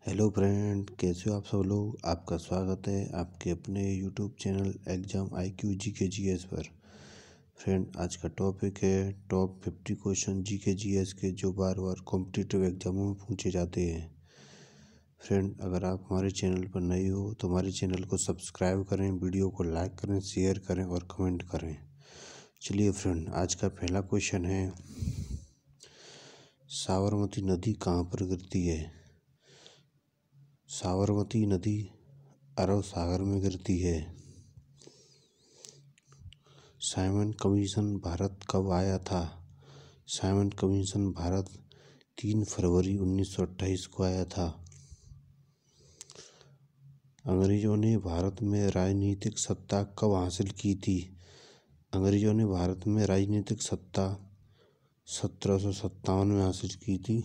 Hello friend, कैसे हो आप सब लोग। आपका स्वागत है आपके अपने YouTube channel exam IQ GK GS पर। फ्रेंड, आज का टॉपिक है टॉप 50 क्वेश्चन GK GS के जो बार बार कॉम्पिटिटिव एग्जामों में पूछे जाते हैं। फ्रेंड, अगर आप हमारे चैनल पर नए हो तो हमारे चैनल को सब्सक्राइब करें, वीडियो को लाइक करें, शेयर करें और कमेंट करें। चलिए फ्रेंड, आज का पहला क्वेश्चन है, साबरमती नदी कहाँ पर गिरती है। साबरमती नदी अरब सागर में गिरती है। साइमन कमीशन भारत कब आया था। साइमन कमीशन भारत 3 फरवरी 1928 को आया था। अंग्रेजों ने भारत में राजनीतिक सत्ता कब हासिल की थी। अंग्रेजों ने भारत में राजनीतिक सत्ता 1757 में हासिल की थी।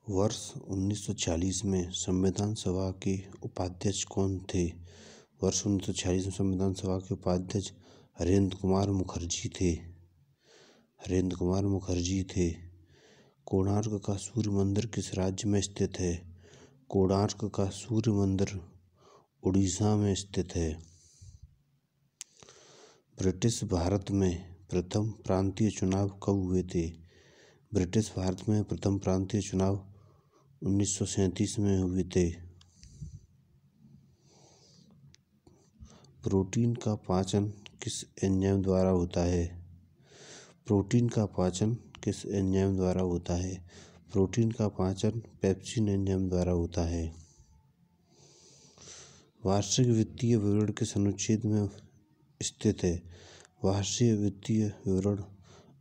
वर्ष 1940 में संविधान सभा के उपाध्यक्ष कौन थे। वर्ष 1940 में संविधान सभा के उपाध्यक्ष हरेंद्र कुमार मुखर्जी थे। हरेंद्र कुमार मुखर्जी थे। कोणार्क का सूर्य मंदिर किस राज्य में स्थित है। कोणार्क का सूर्य मंदिर उड़ीसा में स्थित है। ब्रिटिश भारत में प्रथम प्रांतीय चुनाव कब हुए थे। ब्रिटिश भारत में प्रथम प्रांतीय चुनाव 1937 में हुए थे। प्रोटीन का पाचन किस एंजाइम द्वारा होता है। प्रोटीन का पाचन किस एंजाइम द्वारा होता है। प्रोटीन का पाचन पेप्सिन एंजाइम द्वारा होता है। वार्षिक वित्तीय विवरण किस अनुच्छेद में स्थित है। वार्षिक वित्तीय विवरण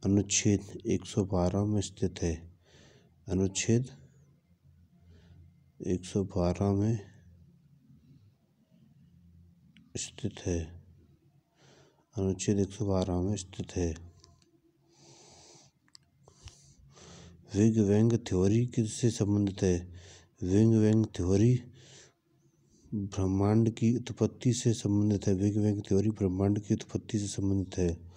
अनुच्छेद 112 में स्थित है। अनुच्छेद 112 में स्थित है। अनुच्छेद 112 में स्थित है। बिग बैंग थ्योरी किससे संबंधित है। बिग बैंग थ्योरी ब्रह्मांड की उत्पत्ति से संबंधित है। बिग बैंग थ्योरी ब्रह्मांड की उत्पत्ति से संबंधित है।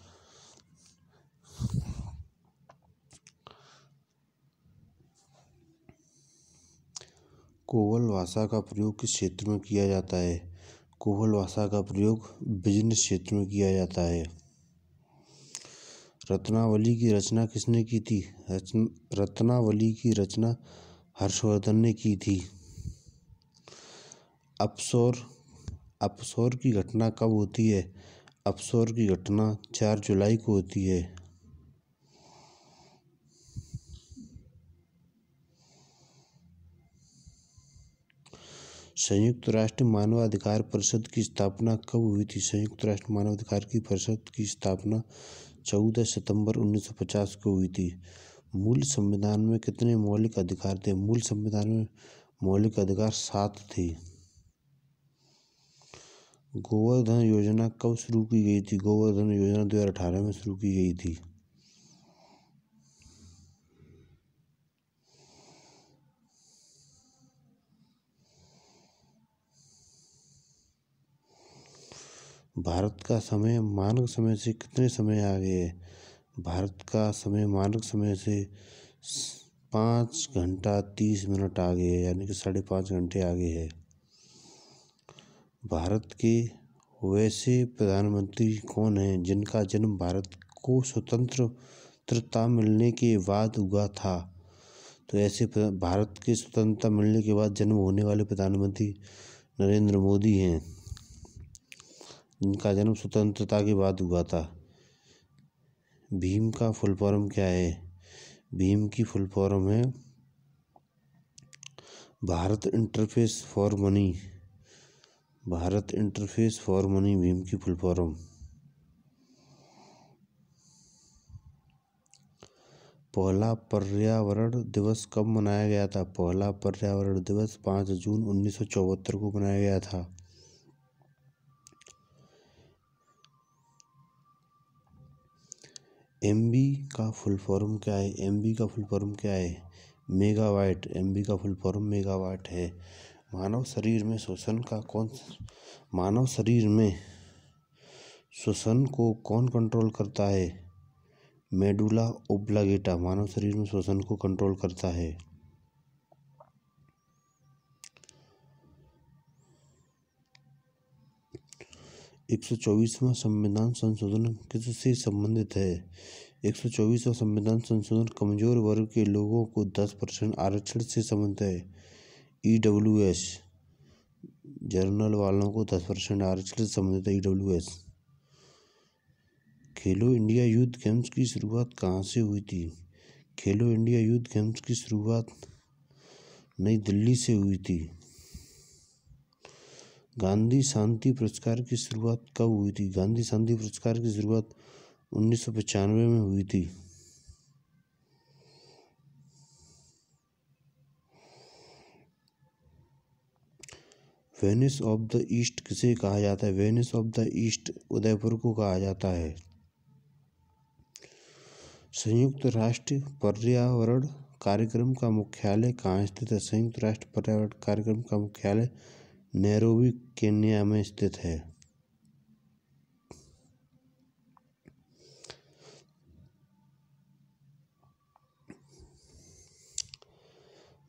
कोवल भाषा का प्रयोग किस क्षेत्र में किया जाता है। कोवल भाषा का प्रयोग बिजनेस क्षेत्र में किया जाता है। रत्नावली की रचना किसने की थी। रत्नावली की रचना हर्षवर्धन ने की थी। अपसौर की घटना कब होती है। अपसौर की घटना 4 जुलाई को होती है। संयुक्त राष्ट्र मानवाधिकार परिषद की स्थापना कब हुई थी। संयुक्त राष्ट्र मानवाधिकार की परिषद की स्थापना 14 सितंबर 1950 को हुई थी। मूल संविधान में कितने मौलिक अधिकार थे। मूल संविधान में मौलिक अधिकार 7 थे। गोवर्धन योजना कब शुरू की गई थी। गोवर्धन योजना 2018 में शुरू की गई थी। भारत का समय मानक समय से कितने समय आगे है। भारत का समय मानक समय से 5 घंटा 30 मिनट आगे है, यानी कि 5.5 घंटे आगे है। भारत के वैसे प्रधानमंत्री कौन हैं जिनका जन्म भारत को स्वतंत्रता मिलने के बाद हुआ था। तो ऐसे भारत के स्वतंत्रता मिलने के बाद जन्म होने वाले प्रधानमंत्री नरेंद्र मोदी हैं, जिनका जन्म स्वतंत्रता के बाद हुआ था। भीम का फुल फॉर्म क्या है। भीम की फुल फॉर्म है Bharat interface for money. Bharat interface for money Bhim की फुल फॉर्म। पहला पर्यावरण दिवस कब मनाया गया था। पहला पर्यावरण दिवस 5 जून 1974 को मनाया गया था। MB का फुल फॉर्म क्या है। MB का फुल फॉर्म क्या है। मेगावाट। MB का फुल फॉर्म मेगावाट है। मानव शरीर में श्वसन को कौन कंट्रोल करता है? मेडुला ओब्लांगेटा मानव शरीर में श्वसन को कंट्रोल करता है। 124वां संविधान संशोधन किससे संबंधित है? 124वां संविधान संशोधन कमजोर वर्ग के लोगों को 10% आरक्षण से संबंधित है। EWS जर्नल वालों को 10% आरक्षण से संबंधित है। EWS। खेलो इंडिया यूथ गेम्स की शुरुआत कहाँ से हुई थी? खेलो इंडिया यूथ गेम्स की शुरुआत नई दिल्ली से हुई थी। गांधी शांति पुरस्कार की शुरुआत कब हुई थी? गांधी शांति पुरस्कार की शुरुआत 1995 में हुई थी। वेनिस ऑफ द ईस्ट किसे कहा जाता है? Venice of the east Udaipur को कहा जाता है। संयुक्त राष्ट्र पर्यावरण कार्यक्रम का मुख्यालय कहाँ स्थित है? संयुक्त राष्ट्र पर्यावरण कार्यक्रम का मुख्यालय नैरोबी केन्या में स्थित है।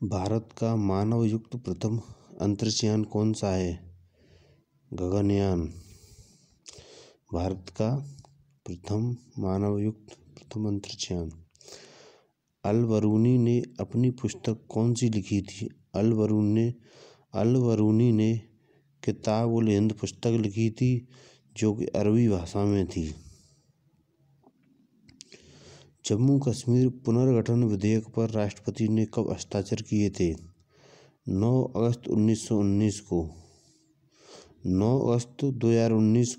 भारत का मानव युक्त प्रथम अंतरिक्षयान कौन सा है? गगनयान। भारत का प्रथम मानव युक्त प्रथम अंतरिक्षयान। अल बरूनी ने अपनी पुस्तक कौन सी लिखी थी? अल बरूनी ने किताब उल हिंद पुस्तक लिखी थी जो कि अरबी भाषा में थी। जम्मू कश्मीर पुनर्गठन विधेयक पर राष्ट्रपति ने कब हस्ताक्षर किए थे? 9 अगस्त 2019 को। 9 अगस्त 2019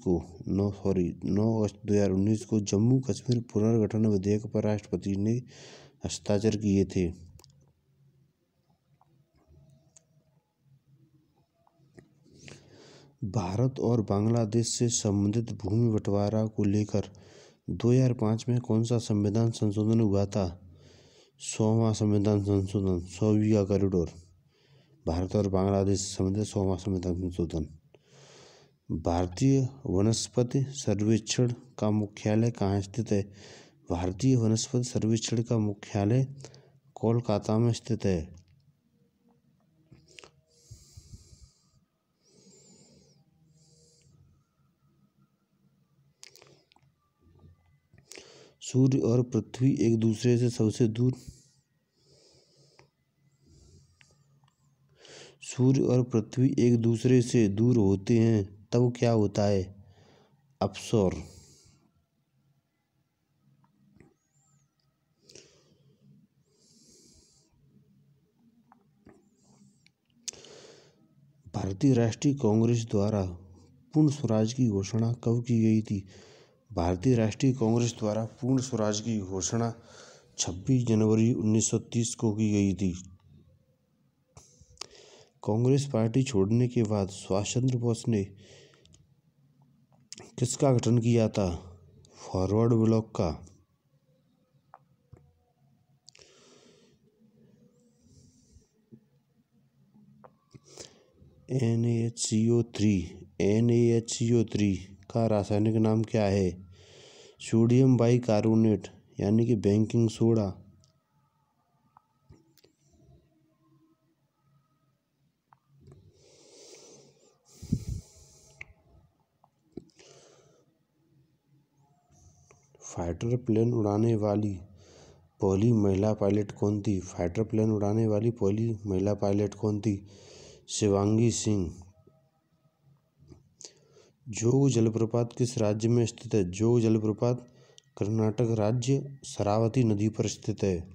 को जम्मू कश्मीर पुनर्गठन विधेयक पर राष्ट्रपति ने हस्ताक्षर किए थे। भारत और बांग्लादेश से संबंधित भूमि बंटवारा को लेकर 2005 में कौन सा संविधान संशोधन हुआ था? 100वां संविधान संशोधन, 100 बीघा कॉरिडोर। भारत और बांग्लादेश से संबंधित 100वां संविधान संशोधन। भारतीय वनस्पति सर्वेक्षण का मुख्यालय कहाँ स्थित है? भारतीय वनस्पति सर्वेक्षण का मुख्यालय कोलकाता में स्थित है। सूर्य और पृथ्वी एक दूसरे से सबसे दूर होते हैं तब क्या होता है? अपसौर। भारतीय राष्ट्रीय कांग्रेस द्वारा पूर्ण स्वराज की घोषणा कब की गई थी? भारतीय राष्ट्रीय कांग्रेस द्वारा पूर्ण स्वराज की घोषणा 26 जनवरी 1930 को की गई थी। कांग्रेस पार्टी छोड़ने के बाद सुभाष चंद्र बोस ने किसका गठन किया था? फॉरवर्ड ब्लॉक का। NaHCO3 का रासायनिक नाम क्या है? सोडियम बाइकार्बोनेट यानी कि बेकिंग सोडा। फाइटर प्लेन उड़ाने वाली पहली महिला पायलट कौन थी? फाइटर प्लेन उड़ाने वाली पहली महिला पायलट कौन थी? शिवांगी सिंह। जोग जलप्रपात किस राज्य में स्थित है? जोग जलप्रपात कर्नाटक राज्य शरावती नदी पर स्थित है।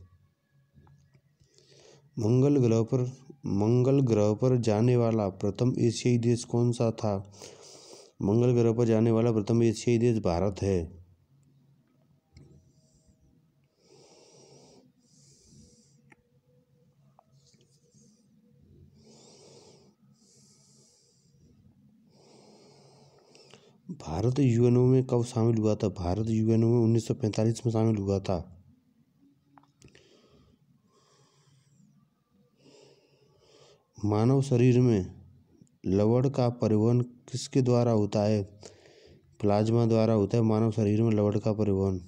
मंगल ग्रह पर जाने वाला प्रथम एशियाई देश कौन सा था? मंगल ग्रह पर जाने वाला प्रथम एशियाई देश भारत है। भारत यूएनओ में कब शामिल हुआ था? भारत यूएनओ में 1945 में शामिल हुआ था। मानव शरीर में लवण का परिवहन किसके द्वारा होता है? प्लाज्मा द्वारा होता है मानव शरीर में लवण का परिवहन।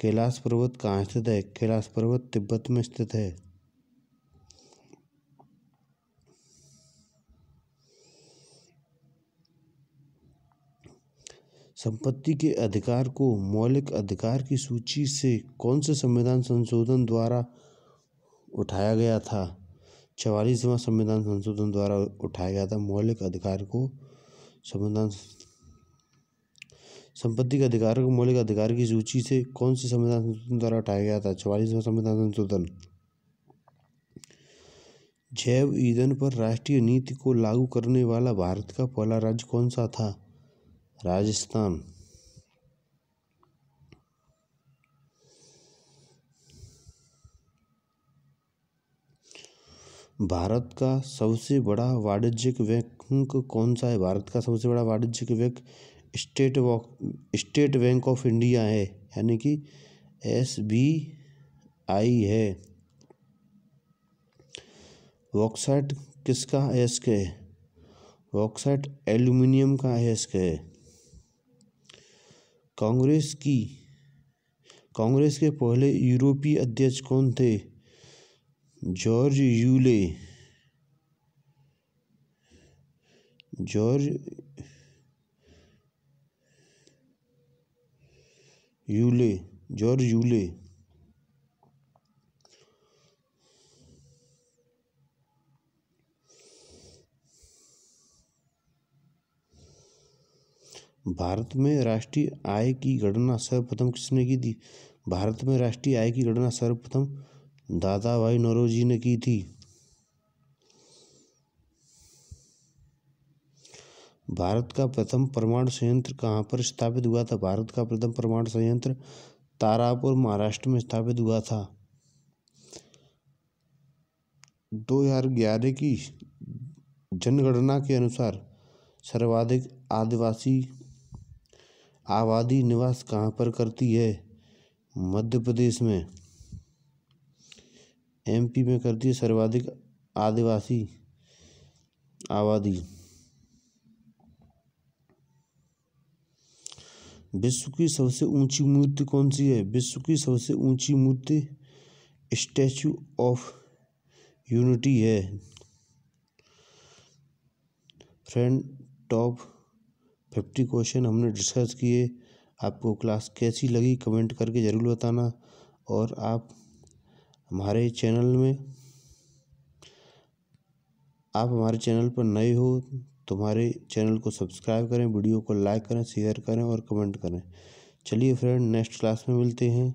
कैलाश पर्वत कहाँ स्थित है? कैलाश पर्वत तिब्बत में स्थित है। संपत्ति के अधिकार को मौलिक अधिकार की सूची से कौन से संविधान संशोधन द्वारा उठाया गया था? 44वां संविधान संशोधन द्वारा उठाया गया था मौलिक अधिकार को। संपत्ति के अधिकार को मौलिक अधिकार की सूची से कौन से संविधान संशोधन द्वारा उठाया गया था? 44वां संविधान संशोधन। जैव ईंधन पर राष्ट्रीय नीति को लागू करने वाला भारत का पहला राज्य कौन सा था? राजस्थान। भारत का सबसे बड़ा वाणिज्यिक बैंक कौन सा है? भारत का सबसे बड़ा वाणिज्यिक bank state bank of India है, यानी कि SBI है। बॉक्साइट किसका अयस्क है? बॉक्साइट एल्यूमिनियम का अयस्क है। कांग्रेस के पहले यूरोपीय अध्यक्ष कौन थे? George Yule. भारत में राष्ट्रीय आय की गणना सर्वप्रथम किसने की थी? भारत में राष्ट्रीय आय की गणना सर्वप्रथम दादा भाई नौरोजी ने की थी। भारत का प्रथम परमाणु संयंत्र कहाँ पर स्थापित हुआ था? भारत का प्रथम परमाणु संयंत्र तारापुर, महाराष्ट्र में स्थापित हुआ था। 2011 की जनगणना के अनुसार सर्वाधिक आबादी निवास कहाँ पर करती है? मध्य प्रदेश में। MP में करती है सर्वाधिक आदिवासी आबादी। विश्व की सबसे ऊंची मूर्ति कौन सी है? विश्व की सबसे ऊंची मूर्ति स्टैचू ऑफ यूनिटी है। फ्रेंड, टॉप 50 क्वेश्चन हमने डिस्कस किए। आपको क्लास कैसी लगी कमेंट करके ज़रूर बताना। और आप हमारे चैनल पर नए हो तो हमारे चैनल को सब्सक्राइब करें, वीडियो को लाइक करें, शेयर करें और कमेंट करें। चलिए फ्रेंड, नेक्स्ट क्लास में मिलते हैं।